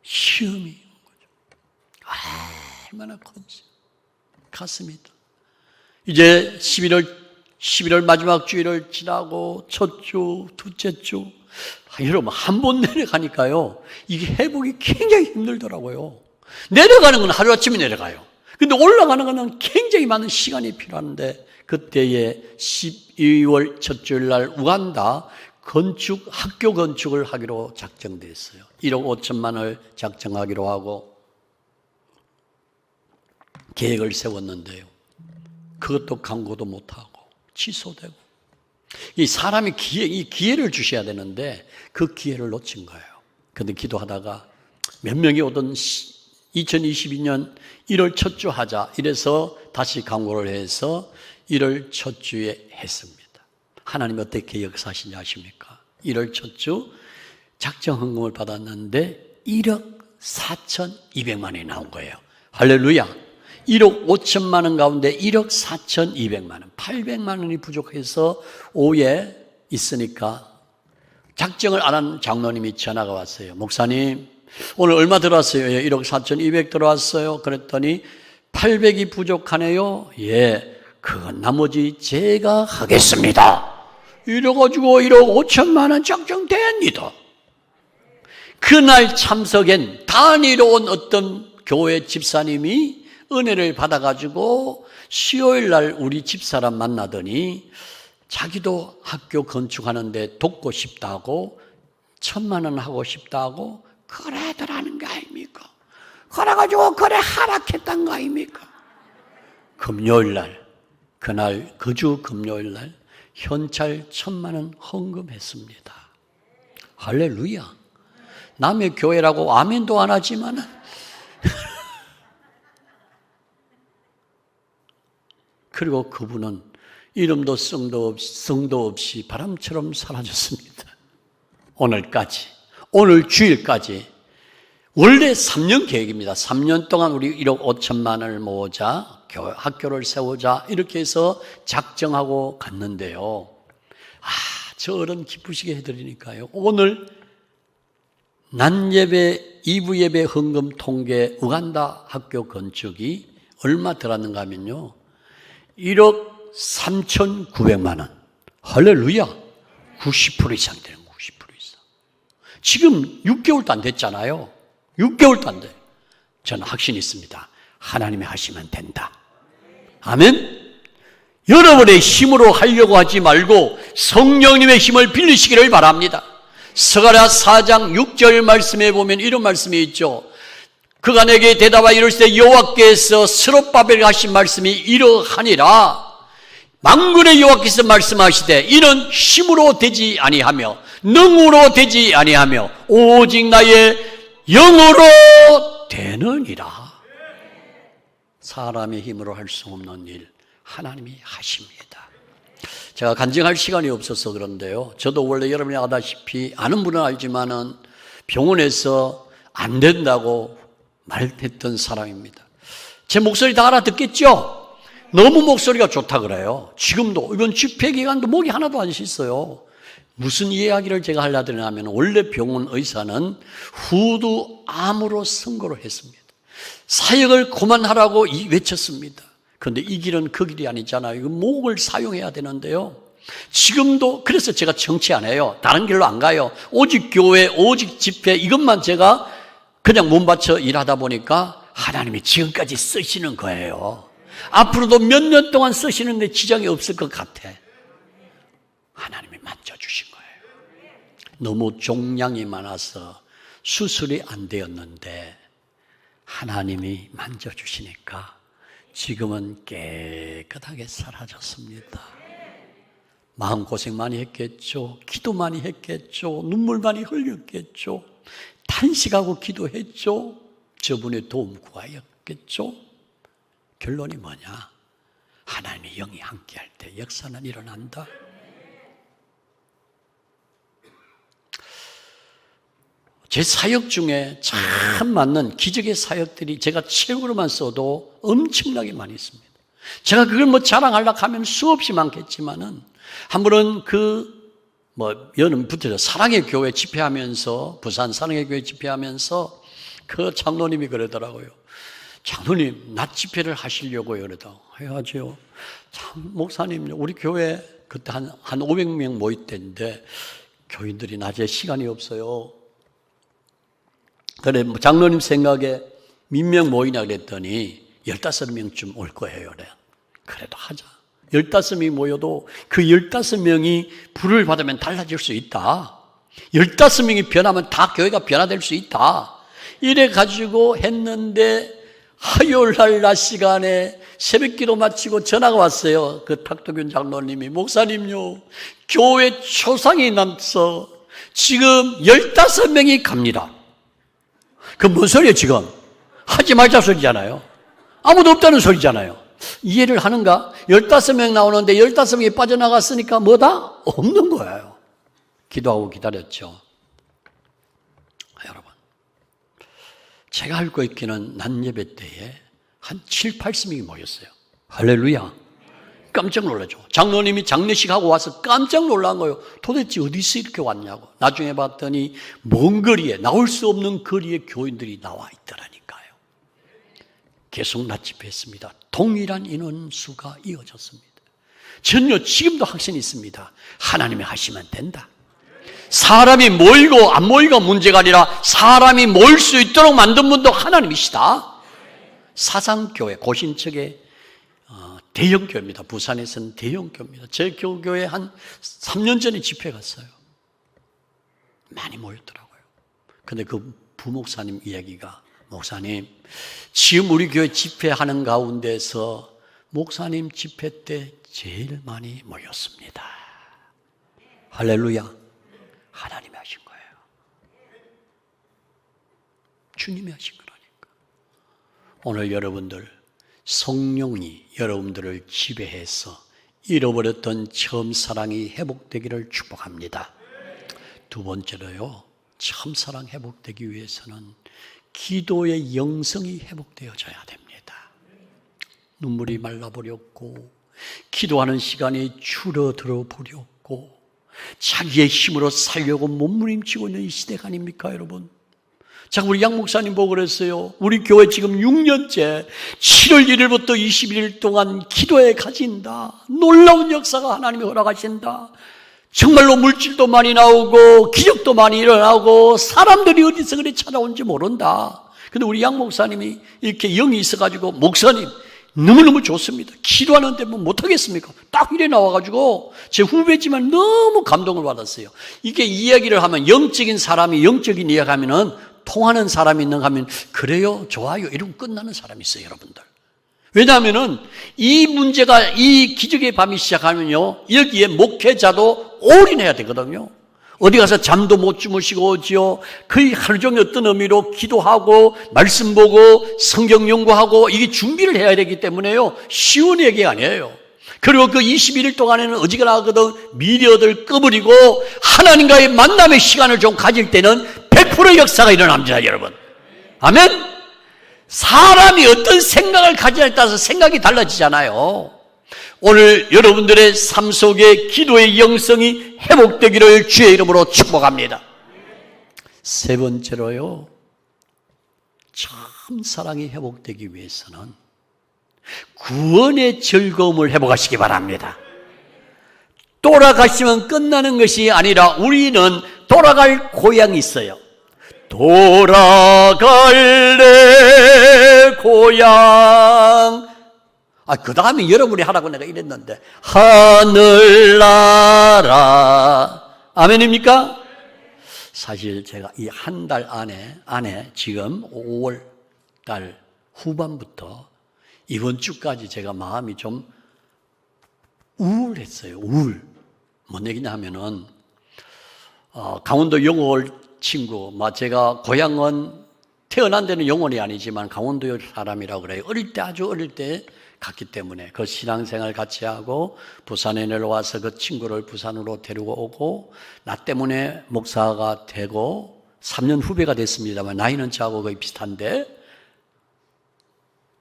시험이 온 거죠. 얼마나 컸지. 갔습니다. 이제 11월 마지막 주일을 지나고 첫 주, 둘째 주 여러분 한 번 내려가니까요 이게 회복이 굉장히 힘들더라고요. 내려가는 건 하루아침에 내려가요. 근데 올라가는 것은 굉장히 많은 시간이 필요한데 그때에 12월 첫 주일 날 우간다 학교 건축을 하기로 작정됐어요. 1억 5천만 원을 작정하기로 하고 계획을 세웠는데요. 그것도 광고도 못하고 취소되고 이 사람이 이 기회를 주셔야 되는데 그 기회를 놓친 거예요. 그런데 기도하다가 몇 명이 오던 2022년 1월 첫 주 하자 이래서 다시 광고를 해서 1월 첫 주에 했습니다. 하나님 어떻게 역사하시냐 아십니까? 1월 첫 주 작정 헌금을 받았는데 1억 4,200만 원이 나온 거예요. 할렐루야. 1억 5천만 원 가운데 1억 4,200만 원, 800만 원이 부족해서 오해 있으니까 작정을 안 한 장로님이 전화가 왔어요. 목사님, 오늘 얼마 들어왔어요? 1억 4,200 들어왔어요. 그랬더니 800이 부족하네요. 예, 그건 나머지 제가 하겠습니다. 이래가지고 1억 5천만 원 작정됩니다. 그날 참석엔 단위로 온 어떤 교회 집사님이 은혜를 받아가지고 수요일 날 우리 집사람 만나더니 자기도 학교 건축하는데 돕고 싶다고 1,000만 원 하고 싶다고 그래더라는 거 아닙니까? 그래가지고 그래 하락했단 거 아닙니까? 금요일 날 그날 그주 금요일 날 현찰 1,000만 원 헌금했습니다. 할렐루야. 남의 교회라고 아멘도 안 하지만은 그리고 그분은 이름도 성도 없이 바람처럼 사라졌습니다. 오늘까지, 오늘 주일까지. 원래 3년 계획입니다. 3년 동안 우리 1억 5천만 원을 모으자, 학교를 세우자 이렇게 해서 작정하고 갔는데요. 저 어른 기쁘시게 해드리니까요. 오늘 난예배, 2부 예배 헌금 통계 우간다 학교 건축이 얼마 들었는가 하면요. 1억 3,900만 원. 할렐루야. 90% 이상 되는 90% 이상. 지금 6개월도 안 됐잖아요. 6개월도 안 돼요. 저는 확신이 있습니다. 하나님이 하시면 된다. 아멘. 여러분의 힘으로 하려고 하지 말고 성령님의 힘을 빌리시기를 바랍니다. 스가랴 4장 6절 말씀에 보면 이런 말씀이 있죠. 그가 내게 대답하여 이르시되 여호와께서 스룹바벨에게 하신 말씀이 이러하니라. 만군의 여호와께서 말씀하시되 이는 힘으로 되지 아니하며 능으로 되지 아니하며 오직 나의 영으로 되느니라. 사람의 힘으로 할 수 없는 일 하나님이 하십니다. 제가 간증할 시간이 없어서 그런데요. 저도 원래 여러분이 아다시피 아는 분은 알지만은 병원에서 안 된다고 말했던 사람입니다. 제 목소리 다 알아듣겠죠? 너무 목소리가 좋다 그래요. 지금도 이번 집회 기간도 목이 하나도 안 씻어요. 무슨 이야기를 제가 하려고 하면 원래 병원 의사는 후두암으로 선고를 했습니다. 사역을 그만하라고 외쳤습니다. 그런데 이 길은 그 길이 아니잖아요. 목을 사용해야 되는데요. 지금도 그래서 제가 정치 안 해요. 다른 길로 안 가요. 오직 교회, 오직 집회 이것만 제가 그냥 몸바쳐 일하다 보니까 하나님이 지금까지 쓰시는 거예요. 앞으로도 몇 년 동안 쓰시는데 지장이 없을 것 같아. 하나님이 만져주신 거예요. 너무 종양이 많아서 수술이 안 되었는데 하나님이 만져주시니까 지금은 깨끗하게 사라졌습니다. 마음고생 많이 했겠죠. 기도 많이 했겠죠. 눈물 많이 흘렸겠죠. 탄식하고 기도했죠. 저분의 도움 구하였겠죠. 결론이 뭐냐? 하나님의 영이 함께할 때 역사는 일어난다. 제 사역 중에 참 맞는 기적의 사역들이 제가 책으로만 써도 엄청나게 많이 있습니다. 제가 그걸 뭐 자랑하려고 하면 수없이 많겠지만은 한 번은 여름부터 사랑의 교회 집회하면서, 부산 사랑의 교회 집회하면서 그 장로님이 그러더라고요. 장로님, 낮 집회를 하시려고요. 그러다 해야죠. 참, 목사님, 우리 교회 그때 한 500명 모일 때인데 교인들이 낮에 시간이 없어요. 그래, 장로님 생각에 몇 명 모이냐 그랬더니 15명쯤 올 거예요. 그래. 그래도 하자. 15명이 모여도 그 15명이 불을 받으면 달라질 수 있다. 15명이 변하면 다 교회가 변화될 수 있다. 이래 가지고 했는데 화요일 날 낮 시간에 새벽 기도 마치고 전화가 왔어요. 그 탁도균 장로님이, 목사님요, 교회 초상이 남서 지금 15명이 갑니다. 그 뭔 소리예요 지금? 하지 말자 소리잖아요. 아무도 없다는 소리잖아요. 이해를 하는가? 15명 나오는데 15명이 빠져나갔으니까 뭐다? 없는 거예요. 기도하고 기다렸죠. 여러분, 제가 알고 있기는 낮 예배 때에 한 7, 80명이 모였어요. 할렐루야. 깜짝 놀라죠. 장로님이 장례식 하고 와서 깜짝 놀란 거예요. 도대체 어디서 이렇게 왔냐고. 나중에 봤더니 먼 거리에, 나올 수 없는 거리에 교인들이 나와 있더라니까요. 계속 낮 집회했습니다. 동일한 인원수가 이어졌습니다. 전혀 지금도 확신이 있습니다. 하나님이 하시면 된다. 사람이 모이고 안 모이고 문제가 아니라 사람이 모일 수 있도록 만든 분도 하나님이시다. 사상교회, 고신척의 대형교회입니다. 부산에서는 대형교회입니다. 제 교회에 한 3년 전에 집회 갔어요. 많이 모였더라고요. 근데 그 부목사님 이야기가, 목사님, 지금 우리 교회 집회하는 가운데서 목사님 집회 때 제일 많이 모였습니다. 할렐루야. 하나님이 하신 거예요. 주님이 하신 거라니까. 오늘 여러분들, 성령이 여러분들을 지배해서 잃어버렸던 처음 사랑이 회복되기를 축복합니다. 두 번째로요, 처음 사랑 회복되기 위해서는 기도의 영성이 회복되어져야 됩니다. 눈물이 말라버렸고 기도하는 시간이 줄어들어 버렸고 자기의 힘으로 살려고 몸부림치고 있는 이 시대가 아닙니까, 여러분? 자, 우리 양 목사님 보고 그랬어요. 우리 교회 지금 6년째 7월 1일부터 21일 동안 기도에 가진다. 놀라운 역사가 하나님이 허락하신다. 정말로 물질도 많이 나오고 기적도 많이 일어나고 사람들이 어디서 그리 찾아온지 모른다. 근데 우리 양 목사님이 이렇게 영이 있어가지고, 목사님 너무너무 좋습니다. 기도하는데 뭐 못하겠습니까? 딱 이래 나와가지고 제 후배지만 너무 감동을 받았어요. 이게 이야기를 하면, 영적인 사람이 영적인 이야기 하면은 통하는 사람이 있는가 하면, 그래요, 좋아요, 이러고 끝나는 사람이 있어요, 여러분들. 왜냐하면은 이 문제가, 이 기적의 밤이 시작하면요, 여기에 목회자도 올인해야 되거든요. 어디 가서 잠도 못 주무시고 오지요. 거의 하루 종일 어떤 의미로 기도하고 말씀 보고 성경 연구하고 이게 준비를 해야 되기 때문에요, 쉬운 얘기가 아니에요. 그리고 그 21일 동안에는 어지간하거든 미디어들 꺼버리고 하나님과의 만남의 시간을 좀 가질 때는 100% 역사가 일어납니다, 여러분. 아멘? 사람이 어떤 생각을 가지냐에 따라서 생각이 달라지잖아요. 오늘 여러분들의 삶 속에 기도의 영성이 회복되기를 주의 이름으로 축복합니다. 세 번째로요, 참 사랑이 회복되기 위해서는 구원의 즐거움을 회복하시기 바랍니다. 돌아가시면 끝나는 것이 아니라 우리는 돌아갈 고향이 있어요. 돌아갈래 고향. 그 다음에 여러분이 하라고 내가 이랬는데, 하늘나라. 아멘입니까? 사실 제가 이 한 달 안에 지금 5월 달 후반부터 이번 주까지 제가 마음이 좀 우울했어요. 우울. 뭔 얘기냐 하면은, 강원도 영월 친구, 제가 고향은 태어난 데는 영월이 아니지만 강원도 사람이라고 그래요. 아주 어릴 때 갔기 때문에 그 신앙생활 같이 하고 부산에 내려와서 그 친구를 부산으로 데리고 오고 나 때문에 목사가 되고 3년 후배가 됐습니다만 나이는 저하고 거의 비슷한데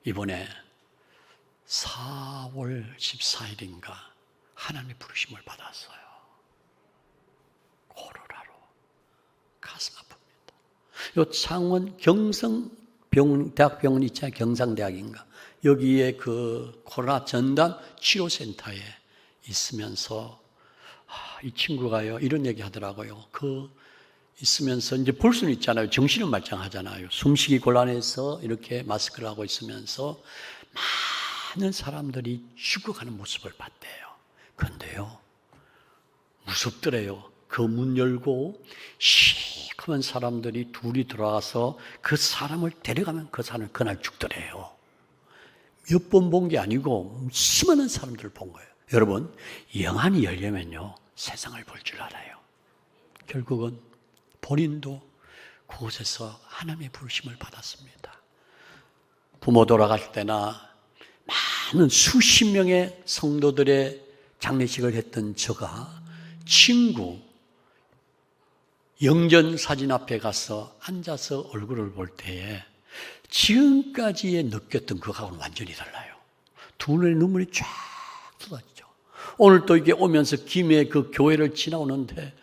이번에 4월 14일인가 하나님의 부르심을 받았어요. 코로나로 가슴 아픕니다. 요 창원 대학병원 있잖아요. 경상대학인가. 여기에 그 코로나 전담 치료센터에 있으면서 이 친구가요 이런 얘기 하더라고요. 있으면서 이제 볼 수는 있잖아요. 정신은 말짱하잖아요. 숨쉬기 곤란해서 이렇게 마스크를 하고 있으면서 많은 사람들이 죽어가는 모습을 봤대요. 그런데요 무섭더래요. 그 문 열고 시커먼 사람들이 둘이 들어와서 그 사람을 데려가면 그 사람은 그날 죽더래요. 몇 번 본 게 아니고 수많은 사람들을 본 거예요. 여러분, 영안이 열려면요 세상을 볼 줄 알아요. 결국은 본인도 그곳에서 하나님의 부르심을 받았습니다. 부모 돌아갈 때나 많은 수십 명의 성도들의 장례식을 했던 저가 친구 영전 사진 앞에 가서 앉아서 얼굴을 볼 때에 지금까지의 느꼈던 그거하고는 완전히 달라요. 두 눈에 눈물이 쫙 쏟아지죠. 오늘 또 이게 오면서 김해 그 교회를 지나오는데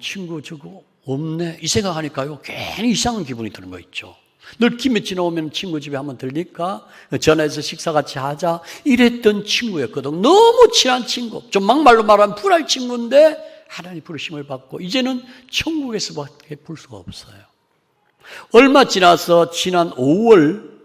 친구 저거 없네 이 생각하니까요 괜히 이상한 기분이 드는 거 있죠. 늘 김해 지나오면 친구 집에 한번 들릴까? 전화해서 식사 같이 하자 이랬던 친구였거든. 너무 친한 친구, 좀 막말로 말하면 불알 친구인데 하나님 부르심을 받고 이제는 천국에서밖에 볼 수가 없어요. 얼마 지나서 지난 5월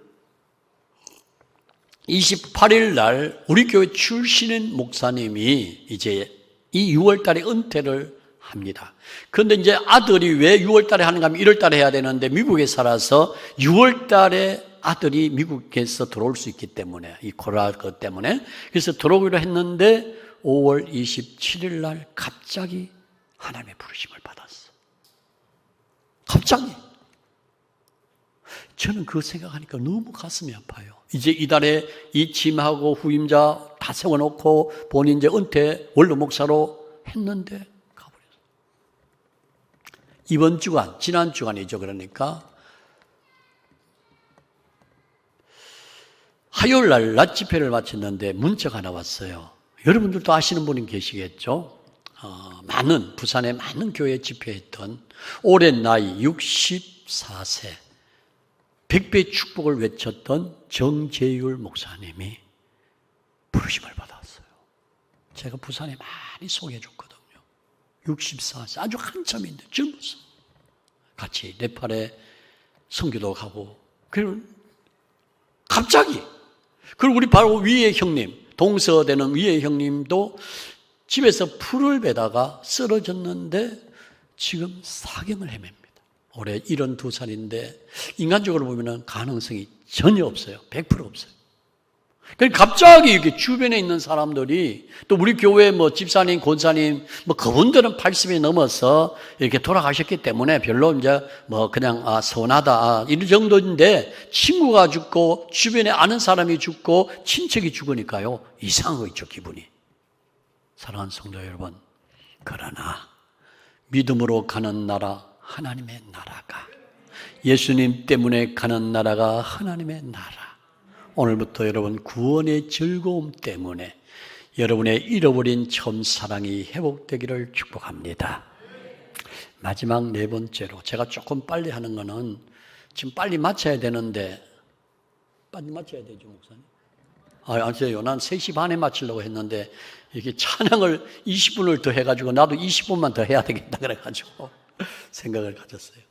28일 날 우리 교회 출신인 목사님이 이제 이 6월 달에 은퇴를 합니다. 그런데 이제 아들이 왜 6월 달에 하는가 하면 1월 달에 해야 되는데 미국에 살아서 6월 달에 아들이 미국에서 들어올 수 있기 때문에 이 코로나 것 때문에 그래서 들어오기로 했는데 5월 27일 날 갑자기 하나님의 부르심을 받았어. 갑자기. 저는 그거 생각하니까 너무 가슴이 아파요. 이제 이달에 이 짐하고 후임자 다 세워놓고 본인 이제 은퇴 원로 목사로 했는데 가버렸어요. 이번 주간, 지난 주간이죠. 그러니까 화요일 날 낮 집회를 마쳤는데 문자가 하나 왔어요. 여러분들도 아시는 분이 계시겠죠? 부산의 많은 교회 집회했던 오랜 나이 64세 100배의 축복을 외쳤던 정재율 목사님이 부르심을 받았어요. 제가 부산에 많이 소개해 줬거든요. 64세 아주 한참인데 젊었어. 같이 네팔에 선교도 가고 그리고 갑자기 그리고 우리 바로 위에 형님 동서되는 위에 형님도 집에서 풀을 베다가 쓰러졌는데 지금 사경을 헤맵니다. 올해 72살인데 인간적으로 보면 가능성이 전혀 없어요. 100% 없어요. 그러니까 갑자기 이렇게 주변에 있는 사람들이 또 우리 교회 집사님, 권사님 그분들은 80이 넘어서 이렇게 돌아가셨기 때문에 별로 이제 그냥 서운하다 이런 정도인데 친구가 죽고 주변에 아는 사람이 죽고 친척이 죽으니까요 이상한 거 있죠 기분이. 사랑하는 성도 여러분, 그러나 믿음으로 가는 나라 하나님의 나라가 예수님 때문에 가는 나라가 하나님의 나라. 오늘부터 여러분 구원의 즐거움 때문에 여러분의 잃어버린 처음 사랑이 회복되기를 축복합니다. 마지막 네 번째로 제가 조금 빨리 하는 거는 지금 빨리 마쳐야 되는데 빨리 마쳐야 되죠 목사님? 아세요? 난 3시 반에 마치려고 했는데 이게 찬양을 20분을 더 해가지고 나도 20분만 더 해야 되겠다 그래가지고 생각을 가졌어요.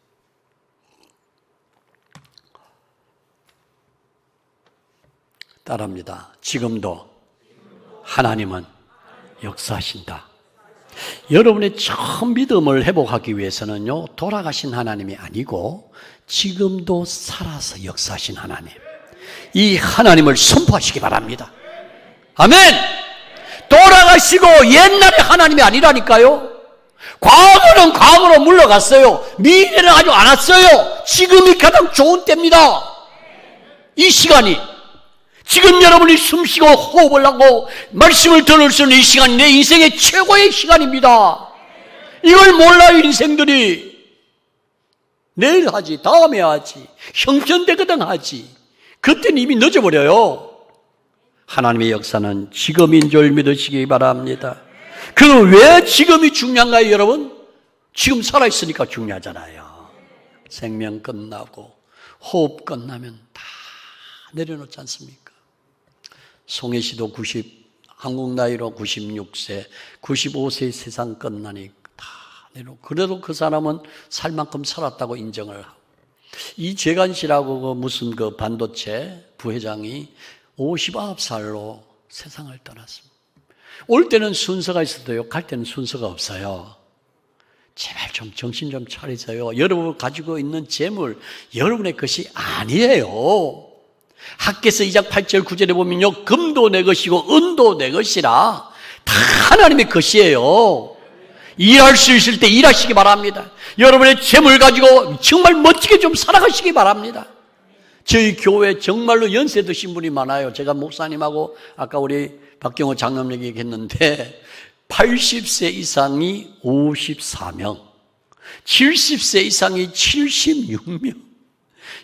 따라합니다. 지금도 하나님은 역사하신다. 여러분의 처음 믿음을 회복하기 위해서는요, 돌아가신 하나님이 아니고 지금도 살아서 역사하신 하나님, 이 하나님을 선포하시기 바랍니다. 아멘! 돌아가시고 옛날의 하나님이 아니라니까요. 과거는 과거로 물러갔어요. 미래는 아직 안 왔어요. 지금이 가장 좋은 때입니다. 이 시간이, 지금 여러분이 숨쉬고 호흡을 하고 말씀을 들을 수 있는 이 시간이 내 인생의 최고의 시간입니다. 이걸 몰라요, 인생들이. 내일 하지, 다음에 하지, 형편되거든 하지. 그때는 이미 늦어버려요. 하나님의 역사는 지금인 줄 믿으시기 바랍니다. 그럼 왜 지금이 중요한가요, 여러분? 지금 살아있으니까 중요하잖아요. 생명 끝나고 호흡 끝나면 다 내려놓지 않습니까? 송혜 씨도 한국 나이로 96세, 95세 세상 끝나니 다 내려놓고, 그래도 그 사람은 살 만큼 살았다고 인정을 하고, 이재관 씨라고 무슨 반도체 부회장이 59살로 세상을 떠났습니다. 올 때는 순서가 있어도요, 갈 때는 순서가 없어요. 제발 좀 정신 좀 차리세요. 여러분 가지고 있는 재물, 여러분의 것이 아니에요. 학개서 2장 8절 9절에 보면요, 금도 내 것이고 은도 내 것이라 다 하나님의 것이에요. 일할 수 있을 때 일하시기 바랍니다. 여러분의 재물 가지고 정말 멋지게 좀 살아가시기 바랍니다. 저희 교회 정말로 연세 드신 분이 많아요. 제가 목사님하고 아까 우리 박경호 장로님 얘기했는데 80세 이상이 54명, 70세 이상이 76명,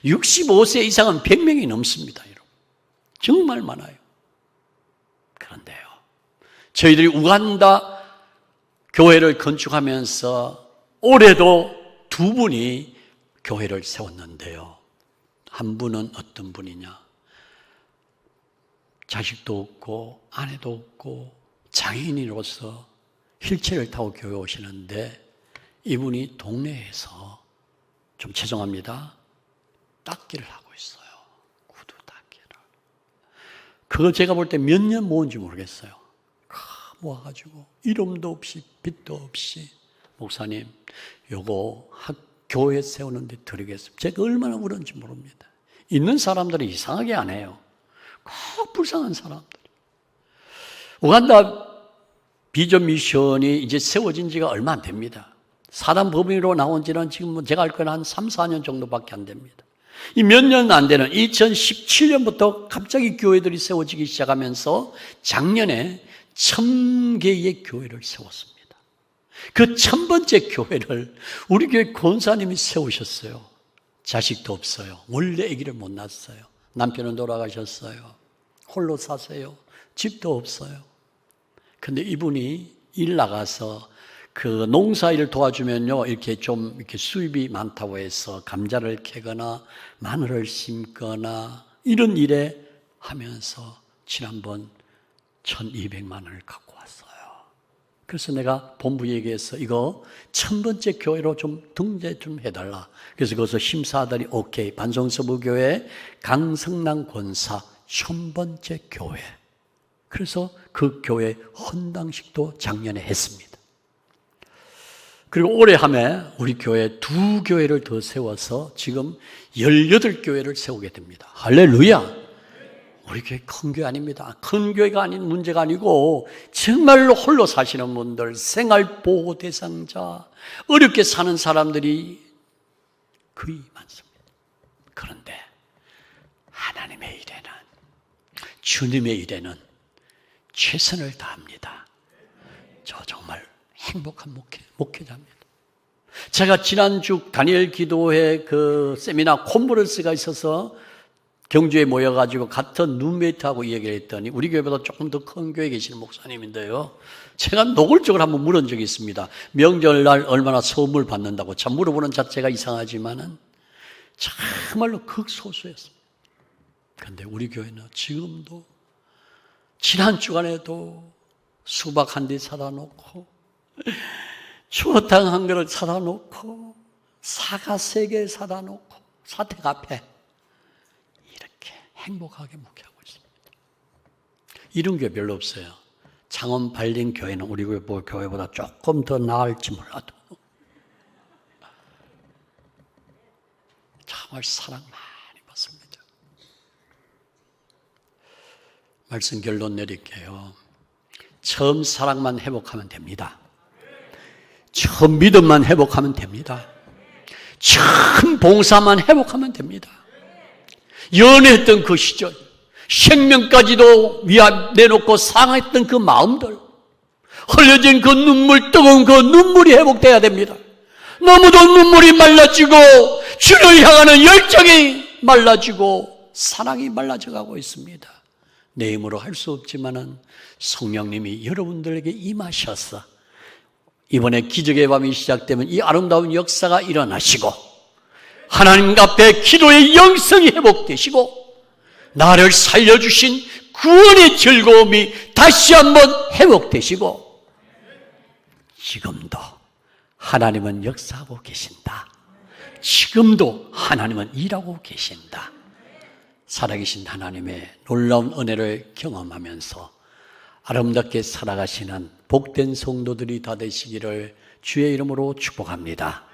65세 이상은 100명이 넘습니다. 여러분. 정말 많아요. 그런데요, 저희들이 우간다 교회를 건축하면서 올해도 2분이 교회를 세웠는데요, 한 분은 어떤 분이냐, 자식도 없고 아내도 없고 장애인으로서 휠체어를 타고 교회 오시는데, 이분이 동네에서, 좀 죄송합니다, 닦기를 하고 있어요. 구두 닦기를. 그거 제가 볼 때 몇 년 모은지 모르겠어요. 모아가지고 이름도 없이 빚도 없이, 목사님 요거 교회 세우는데 드리겠습니다. 제가 얼마나 울었는지 모릅니다. 있는 사람들은 이상하게 안 해요. 꼭 불쌍한 사람들. 우간다 비전 미션이 이제 세워진 지가 얼마 안 됩니다. 사단 법인으로 나온 지는 지금 제가 알 거는 한 3, 4년 정도밖에 안 됩니다. 이 몇 년 안 되는 2017년부터 갑자기 교회들이 세워지기 시작하면서 작년에 1000개의 교회를 세웠습니다. 그 1000번째 교회를 우리 교회 권사님이 세우셨어요. 자식도 없어요. 원래 아기를 못 낳았어요. 남편은 돌아가셨어요. 홀로 사세요. 집도 없어요. 근데 이분이 일 나가서 그 농사일 도와주면요, 이렇게 좀 이렇게 수입이 많다고 해서 감자를 캐거나 마늘을 심거나 이런 일에 하면서 지난번 1200만 원을 갖고 왔어요. 그래서 내가 본부 얘기해서 이거 1000번째 교회로 좀 등재 좀 해달라. 그래서 거기서 심사하더니 오케이, 반성서부교회 강성남 권사 1000번째 교회. 그래서 그 교회 헌당식도 작년에 했습니다. 그리고 올해 하면 우리 교회 2교회를 더 세워서 지금 18교회를 세우게 됩니다. 할렐루야! 우리 교회 큰 교회 아닙니다. 큰 교회가 아닌 문제가 아니고 정말로 홀로 사시는 분들, 생활보호 대상자, 어렵게 사는 사람들이 거의 많습니다. 그런데 하나님의 일에는, 주님의 일에는 최선을 다합니다. 저 정말 행복한 목회자입니다. 제가 지난주 다니엘 기도회 그 세미나 콘퍼런스가 있어서 경주에 모여가지고 같은 룸메이트하고 이야기를 했더니 우리 교회보다 조금 더 큰 교회에 계시는 목사님인데요, 제가 노골적으로 한번 물은 적이 있습니다. 명절날 얼마나 선물 받는다고. 참 물어보는 자체가 이상하지만은 정말로 극소수였습니다. 그런데 우리 교회는 지금도 지난 주간에도 수박 한 대 사다 놓고 추어탕 한 그릇 사다 놓고 사과 3개 사다 놓고 사택 앞에 이렇게 행복하게 목회하고 있습니다. 이런 교회 별로 없어요. 창원 발린 교회는 우리 교회보다 조금 더 나을지 몰라도 정말 사랑 많이 받습니다. 말씀 결론 내릴게요. 처음 사랑만 회복하면 됩니다. 처음 믿음만 회복하면 됩니다. 처음 봉사만 회복하면 됩니다. 연애했던 그 시절, 생명까지도 내놓고 사랑했던 그 마음들, 흘려진 그 눈물, 뜨거운 그 눈물이 회복돼야 됩니다. 너무도 눈물이 말라지고 주를 향하는 열정이 말라지고 사랑이 말라져가고 있습니다. 내 힘으로 할 수 없지만은 성령님이 여러분들에게 임하셔서 이번에 기적의 밤이 시작되면 이 아름다운 역사가 일어나시고 하나님 앞에 기도의 영성이 회복되시고 나를 살려주신 구원의 즐거움이 다시 한번 회복되시고 지금도 하나님은 역사하고 계신다. 지금도 하나님은 일하고 계신다. 살아계신 하나님의 놀라운 은혜를 경험하면서 아름답게 살아가시는 복된 성도들이 다 되시기를 주의 이름으로 축복합니다.